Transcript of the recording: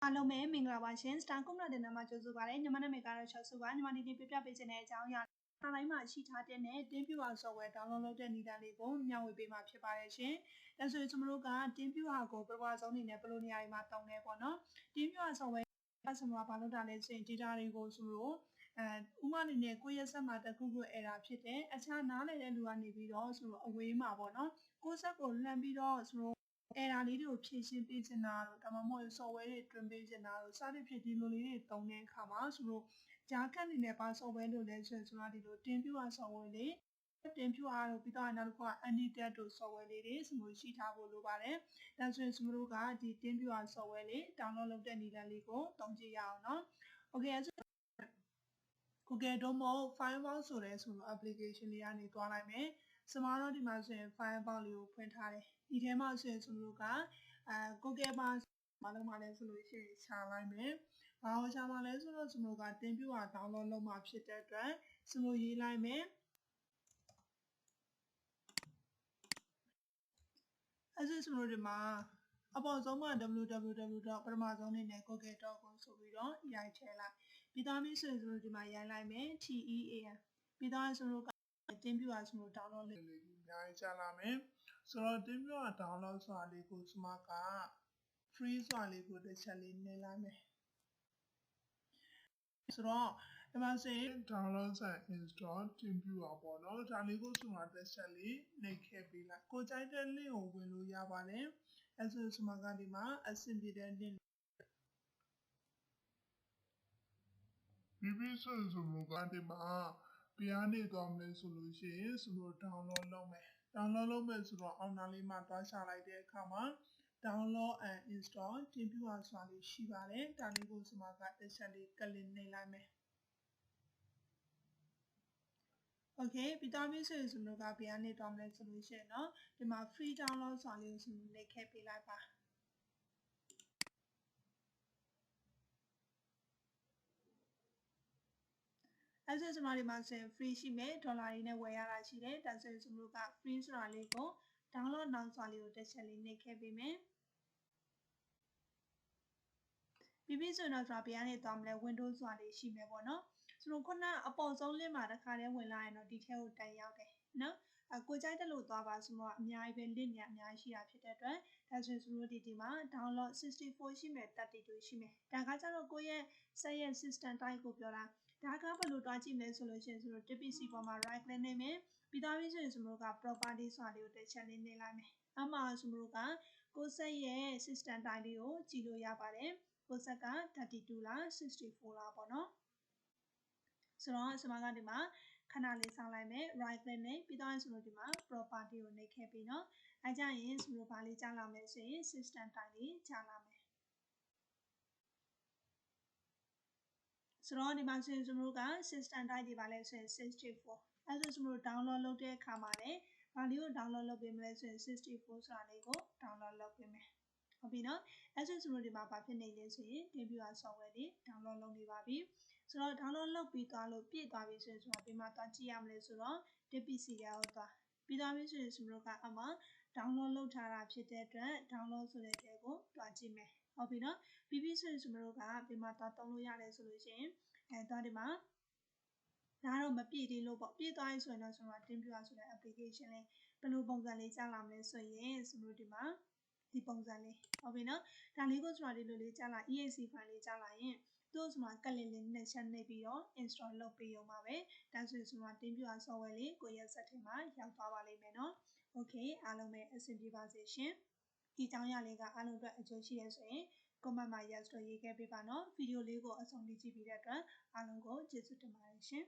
အားလုံးပဲမင်္ဂလာပါရှင် Star Computer တင်နမှာကြိုဆိုပါရစေညီမနာမည်ကတော့ချောစုပါညီမဒီနေ့ပြပြပေးခြင်းတဲ့အကြောင်းအရာအားတိုင်းမှာရှိထားတဲ့နဲ့ TeamViewer software download လုပ်တဲ့နည်းလမ်းလေးကိုမျှဝေပေးမှာဖြစ်ပါတယ်ရှင်။ဒါဆိုရင်ကျွန်တော်တို့က TeamViewer ကိုပထမဆုံးအနေနဲ့ဘယ်လိုနေရာတွေမှာတုံးလဲပေါ့နော်။ TeamViewer software ဆိုတော့ဘာလို့တာလဲဆိုရင် data တွေကိုဆိုလို့ဥမာအနေနဲ့ကိုယ့်ရဲ့ဆက်မှာတစ်ခုခု error ဖြစ်တယ်။အခြားနားလည်တဲ့လူကနေပြီးတော့ဆိုလို့အဝေးမှာပေါ့နော်။ကိုယ့်ဆက်ကိုလှမ်းပြီးတော့ဆိုလို့ error လေးတွေကိုဖြည့်ရှင်းပေးချင်တာတို့ဒါမှမဟုတ် software တွေတွင်ပေးချင်တာတို့စသဖြင့်ဒီလိုလေးတွေတုံးတဲ့အခါမှာဆိုလို့ကြားကတ်နေနဲ့ပါ software လို့လဲဆိုတော့ဒီလို TeamViewer software လေး TeamViewer တို့ပြီးတော့နောက်တစ်ခုက Antidat တို့ software လေးတွေဆိုလို့ရှိထားဖို့လိုပါတယ်။ဒါဆိုရင်ကျွန်တော်တို့ကဒီ TeamViewer software လေး download လုပ်တဲ့နည်းလမ်းလေးကိုတုံးကြည့်ရအောင်နော်။ Okay အဲ့ဆို Google တို့မဟုတ် Firefox ဆိုတဲ့ဆိုလို့ application လေးကနေတွားလိုက်မယ်။စမားတော့ဒီမှာဆိုရင် Firefox လေးကိုဖွင့်ထားတယ်။ဒီထဲမှာဆိုရင်ကျွန်တော်တို့ကGoogle မှာမလုပ်မှလဲဆိုလို့ရှိရင်ရှာလိုက်မယ်။ဘာလို့ရှာမှလဲဆိုတော့ကျွန်တော်က TeamViewer download လုပ်မှဖြစ်တဲ့အတွက်ကျွန်တော်ရေးလိုက်မယ်။အဲ့ဆိုကျွန်တော်ဒီမှာအပေါ်ဆုံးမှာ www. ပထမဆုံးအနေနဲ့ google.com ဆိုပြီးတော့ရိုက်ထည့်လိုက်ပြီးသားပြီဆိုရင်ကျွန်တော်ဒီမှာရိုက်လိုက်မယ် TEAM ပြီးသားဆိုတော့ TeamViewer ဆိုလို့ download လေးအများကြီးချလာမယ်ဆိုတော့ TeamViewer download ဆိုတာလေးကိုကျွန်မက free ဆိုတာလေးကိုတစ်ချက်လေးနှိပ်လိုက်မယ်ဆိုတော့ဒီမှာဆိုရင် download and install TeamViewer ပေါ့နော်ဒါလေးကိုကျွန်မတစ်ချက်လေးနှိပ်ခဲ့ပေးလိုက်ကိုကြိုက်တဲ့ link ကိုဝင်လို့ရပါတယ်အဲဆိုကျွန်မကဒီမှာအဆင်ပြေတဲ့ link ပြီးဆိုရင်ကျွန်တော်ကဒီမှာပြားနေသွားမယ်ဆိုလို့ရှိရင်ကျွန်တော် download လုပ်မယ် download လုပ်မယ်ဆိုတော့အောက်နားလေးမှာတွားချလိုက်တဲ့အခါမှာ download and install TeamViewer ဆိုတာလေးရှိပါတယ်ဒါလေးကိုကျွန်မကတစ်ချက်လေးကလစ်နှိပ်လိုက်မယ်Okay ပြီးသားပြီဆိုရင်ကျွန်တော်ကဘယ်ကနေတောင်းလဲဆိုလို့ရှိရင်เนาะဒီမှာ free download ဆိုတာလေးကိုကျွန်တော်နှိပ်ခဲ့ပေးလိုက်ပါအဲ့ဆိုကျွန်တော်ဒီမှာဆိုရင် free ရှိမယ်ဒေါ်လာတွေနဲ့ဝယ်ရတာရှိတယ်ဒါဆိုရင်ကျွန်တော်က free ဆိုတာလေးကို download now ဆိုတာလေးကိုတစ်ချက်လေးနှိပ်ခဲ့ပေးမယ်ပြီးပြီဆိုတော့ဘယ်ကနေတောင်းမလဲ Windows ဆိုတာလေးရှိမယ်ပေါ့နော်ကျွန်တော်ခုနအပေါ်ဆုံး link မှာတစ်ခါတည်းဝင်လာရင်တော့ဒီထဲကိုတက်ရောက်တယ်နော်ကိုကြိုက်တယ်လို့သွားပါဆိုတော့အများကြီးပဲ link တွေအများကြီးရှိတာဖြစ်တဲ့အတွက်ဒါဆိုရင်ကျွန်တော်ဒီမှာ download 64ရှိမယ်32ရှိမယ်ဒါကကြတော့ကိုယ့်ရဲ့ဆက်ရဲ့ system type ကိုပြောတာဒါကဘယ်လိုတွားကြည့်မလဲဆိုလို့ရှိရင်ကျွန်တော် TPC ပေါ်မှာ right click နဲ့မယ်ပြီးသားပြီဆိုရင်ကျွန်တော်က property ဆိုတာလေးကိုတစ်ချက်လေးနှိပ်လိုက်မယ်အမှကျွန်တော်ကကိုယ့်ဆက်ရဲ့ system type လေးကိုကြည့်လို့ရပါတယ်ကိုဆက်က32လား64လားပေါ့နော်ဆိုတော့ကျွန်မကဒီမှာခဏလေးဆောင်းလိုက်မယ် right click နဲ့ပြီးတော့ကျွန်တော်ဒီမှာ property ကိုနှိပ်ခဲ့ပြီးနော်အဲကြရင်ကျွန်တော်ဘာလေးကြားလာမယ်ဆိုရင် system type လေးကြားလာမယ်ဆိုတော့ဒီမှာဆိုရင်ကျွန်တော်က system type တွေပါလဲဆိုရင်64အဲဆိုကျွန်တော် download လုပ်တဲ့အခါမှာလည်းဘာလေးကို download လုပ်ပေးမလဲဆိုရင်64ဆိုတာလေးကို download လုပ်ပေးမယ်ဟုတ်ပြီနော်အဲဆိုကျွန်တော်ဒီမှာဘာဖြစ်နေလဲဆိုရင် TeamViewer software တွေ download လုပ်နေပါပြီဆိုတော့ download လုပ်ပြီးသွားလို့ပြည့်သွားပြီဆိုရင်ကျွန်တော်ဒီမှာသွားကြည့်ရမလဲဆိုတော့ TPC ရောက်သွားပြီးသွားပြီဆိုရင်ကျွန်တော်ကအမှ download လုပ်ထားတာဖြစ်တဲ့အတွက် download ဆိုတဲ့ထဲကိုသွားကြည့်မယ်ဟုတ်ပြီနော်ပြီးပြီဆိုရင်ကျွန်တော်ကဒီမှာသွားတုံးလို့ရတယ်ဆိုလို့ရှိရင်သွားဒီမှာဒါတော့မပြည့်သေးလို့ပေါ့ပြည့်သွားပြီဆိုရင်တော့ကျွန်တော် TeamViewer ဆိုတဲ့ application လေးဘယ်လိုပုံစံလေးကြားလာမလဲဆိုရင်ကျွန်တော်ဒီမှာဒီပုံစံလေးဟုတ်ပြီနော်ဒါလေးကိုကျွန်တော်ဒီလိုလေးကြားလာ EXE file လေးကြားလာရင်သူ့ကျွန်တော်ကလစ်လေးနဲ့ချက်နှိပ်ပြီးတော့ install လုပ်ပေးရုံပါပဲဒါဆိုရင်ကျွန်တော် TeamViewer software လေးကိုရဲ့ set ထဲမှာရောက်သွားပါလိမ့်မယ်နော် Okay အားလုံးပဲအဆင်ပြေပါစေရှင်ဒီကြောင်းရလေးကအားလုံးအတွက်အကျိုးရှိရဆိုရင် comment မှာ yes လို့ရေးခဲ့ပေးပါနော်ဗီဒီယိုလေးကိုအဆုံးထိကြည့်ပြီးတဲ့အတွက်အားလုံးကိုကျေးဇူးတင်ပါတယ်ရှင်